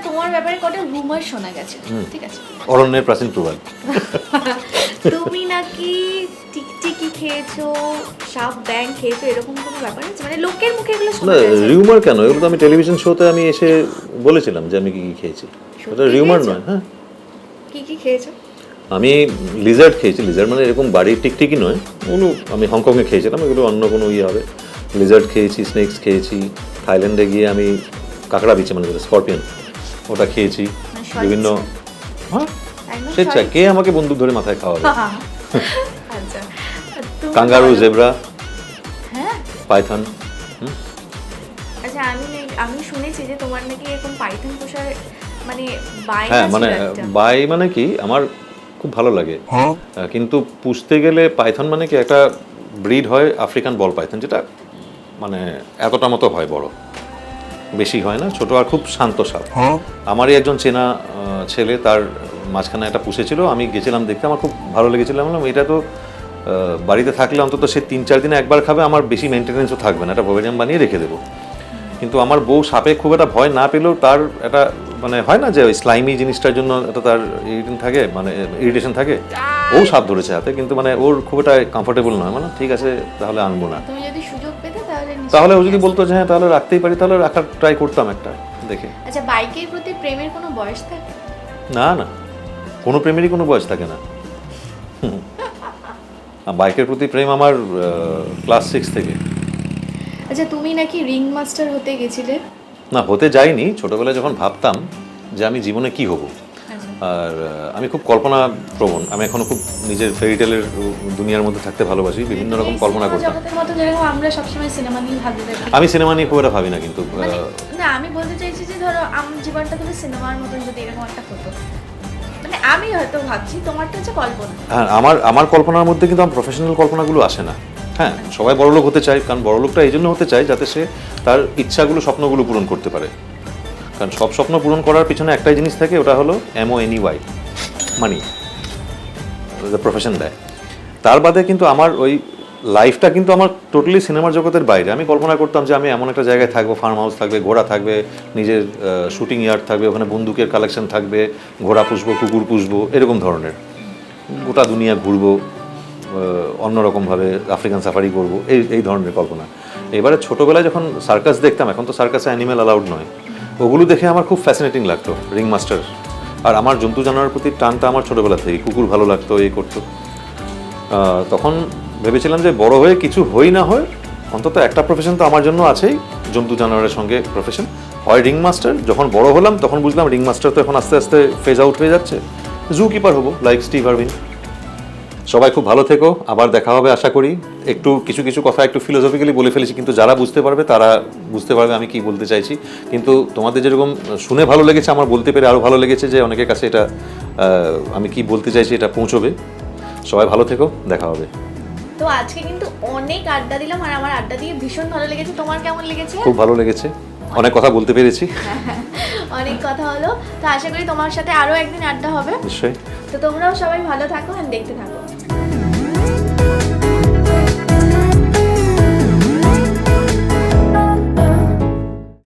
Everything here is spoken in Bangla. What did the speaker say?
তোমার ব্যাপারে কটা রুমার শোনা গেছে, ঠিক আছে? অরণ্যের প্রাচীন প্রবাদ। তুমি নাকি টিকটিকি খেয়েছো, সাপ ব্যাং খেয়েছো, এরকম কোনো ব্যাপার আছে? মানে লোকের মুখে এগুলো শোনা না, গেছে। রিউমার কেন? এগুলো তো আমি টেলিভিশন শোতে আমি এসে বলেছিলাম যে আমি কি কি খেয়েছি। এটা রিউমার নয়। হ্যাঁ, কি কি খেয়েছো? আমি লিজার্ড খেয়েছি। লিজার্ড মানে এরকম বাড়ির টিকটিকি নয়, ওগুলো আমি হংকংয়ে খেয়েছিলাম, এগুলো অন্য কোনো ইয়ে হবে। লিজার্ড খেয়েছি, স্নেকস খেয়েছি। থাইল্যান্ডে গিয়ে আমি কাঁকড়া বিছে মানে স্করপিয়ন, ওটা খেয়েছি। বিভিন্ন হ্যাঁ স্বেচ্ছা কে আমাকে বন্দুক ধরে মাথায় খাওয়াবে। আচ্ছা, কাঙ্গারু, জেব্রা, হ্যাঁ, পাইথন। আচ্ছা, আমি শুনেছি যে তোমার নাকি এরকম পাইথন পোষার মানে বাই হ্যাঁ মানে বাই মানে কি আমার খুব ভালো লাগে, কিন্তু পুষতে গেলে পাইথন মানে কি একটা ব্রিড হয় আফ্রিকান বল পাইথন, যেটা মানে এতটা মতো হয়, বড় বেশি হয় না, ছোট আর খুব শান্ত সাপ। আমারই একজন চেনা ছেলে তার মাঝখানে একটা পুষেছিল, আমি গেছিলাম দেখতে, আমার খুব ভালো লেগেছিল। আমি বললাম এটা তো বাড়িতে থাকলে অন্তত সে 3-4 দিনে একবার খাবে, আমার বেশি মেনটেনেন্সও থাকবে না, একটা ভোভেরিয়াম বানিয়ে রেখে দেবো। কিন্তু আমার বউ সাপে খুব একটা ভয় না পেলেও তার একটা মানে হয় না যে ওই স্লাইমি জিনিসটার জন্য এটা তার ইরিটেশন থাকে, মানে ইরিটেশন থাকে। ও সাপ ধরেছে হাতে, কিন্তু মানে ওর খুব একটা কমফোর্টেবল নয়। মানে ঠিক আছে তাহলে আনবো না। তুমি যদি সুযোগ পেতে তাহলে ও যদি বলতো যে হ্যাঁ তাহলে রাখতেই পারি, তাহলে রাখার ট্রাই করতাম একটা দেখে। আচ্ছা, বাইকের প্রতি প্রেমের কোনো বয়স থাকে? না না, কোনো প্রেমেরই কোনো বয়স থাকে না। বাইকের প্রতি প্রেম আমার ক্লাস 6 থেকে। আচ্ছা, তুমি নাকি রিং মাস্টার হতে গেছিলে? না, হতে যাইনি। ছোটবেলায় যখন ভাবতাম যে আমি জীবনে কি হব, আর আমি খুব কল্পনা প্রবণ, আমি এখনো খুব নিজের ফেরিটেলের দুনিয়ার মধ্যে থাকতে ভালোবাসি, বিভিন্ন রকম কল্পনা করতাম। জগতের মতো যেরকম আমরা সবসময় সিনেমা নিয়ে ভাবতে থাকি। আমি সিনেমা নিয়ে খুব একটা ভাবি না, কিন্তু না, আমি বলতে চাইছি যে ধরো আমার জীবনটা তুমি সিনেমার মতন যদি এরকম একটা হতো, মানে আমি হয়তো ভাবছি তোমারটা হচ্ছে কল্পনা। হ্যাঁ, আমার কল্পনার মধ্যে কিন্তু আমার প্রফেশনাল কল্পনাগুলো আসে না। হ্যাঁ, সবাই বড়লোক হতে চায়, কারণ বড়লোকটা এই জন্য হতে চায় যাতে সে তার ইচ্ছাগুলো, স্বপ্নগুলো পূরণ করতে পারে। কারণ সব স্বপ্ন পূরণ করার পিছনে একটাই জিনিস থাকে, ওটা হলো MONEY, মানি, প্রফেশন দেয়। তার বাদে কিন্তু আমার ওই লাইফটা কিন্তু আমার টোটালি সিনেমার জগতের বাইরে। আমি কল্পনা করতাম যে আমি এমন একটা জায়গায় থাকবো, ফার্ম হাউস থাকবে, ঘোড়া থাকবে, নিজের শুটিং ইয়ার্ড থাকবে, ওখানে বন্দুকের কালেকশন থাকবে, ঘোড়া পুষবো, কুকুর পুষবো, এরকম ধরনের। গোটা দুনিয়া ঘুরবো, অন্যরকমভাবে আফ্রিকান সাফারি করবো, এই ধরনের কল্পনা। এবারে ছোটোবেলায় যখন সার্কাস দেখতাম, এখন তো সার্কাসে অ্যানিমেল অ্যালাউড নয়, ওগুলো দেখে আমার খুব ফ্যাসিনেটিং লাগতো, রিং মাস্টার। আর আমার জন্তু জানোয়ারের প্রতি টানটা আমার ছোটোবেলা থেকে, কুকুর ভালো লাগতো, এই করতো। তখন ভেবেছিলাম যে বড় হয়ে কিছু হই না হয় অন্তত একটা প্রফেশন তো আমার জন্য আছেই, জন্তু জানোয়ারের সঙ্গে প্রফেশন, হয় রিং মাস্টার। যখন বড় হলাম তখন বুঝলাম রিং মাস্টার তো এখন আস্তে আস্তে ফেজ আউট হয়ে যাচ্ছে, জু কিপার হবো লাইক স্টিভ আরভিন। সবাই খুব ভালো থেকো, আবার দেখা হবে আশা করি। একটু কিছু কথা একটু ফিলোসফিক্যালি বলে ফেলেছি, কিন্তু যারা বুঝতে পারবে তারা বুঝতে পারবে আমি কি বলতে চাইছি। কিন্তু তোমাদের যেরকম শুনে ভালো লেগেছে, আমার বলতে পেরে আরও ভালো লেগেছে যে অনেকের কাছে এটা আমি কি বলতে চাইছি এটা পৌঁছবে। সবাই ভালো থেকো, দেখা হবে। তো আজকে কিন্তু অনেক আড্ডা দিলাম, আর আমার আড্ডা দিয়ে ভীষণ ভালো লেগেছে। তোমার কেমন লেগেছে? খুব ভালো লেগেছে, অনেক কথা বলতে পেরেছি। অনেক কথা হলো, তো আশা করি তোমার সাথে আরো একদিন আড্ডা হবে নিশ্চয়ই। তো তোমরাও সবাই ভালো থাকো আর দেখতে থাকো।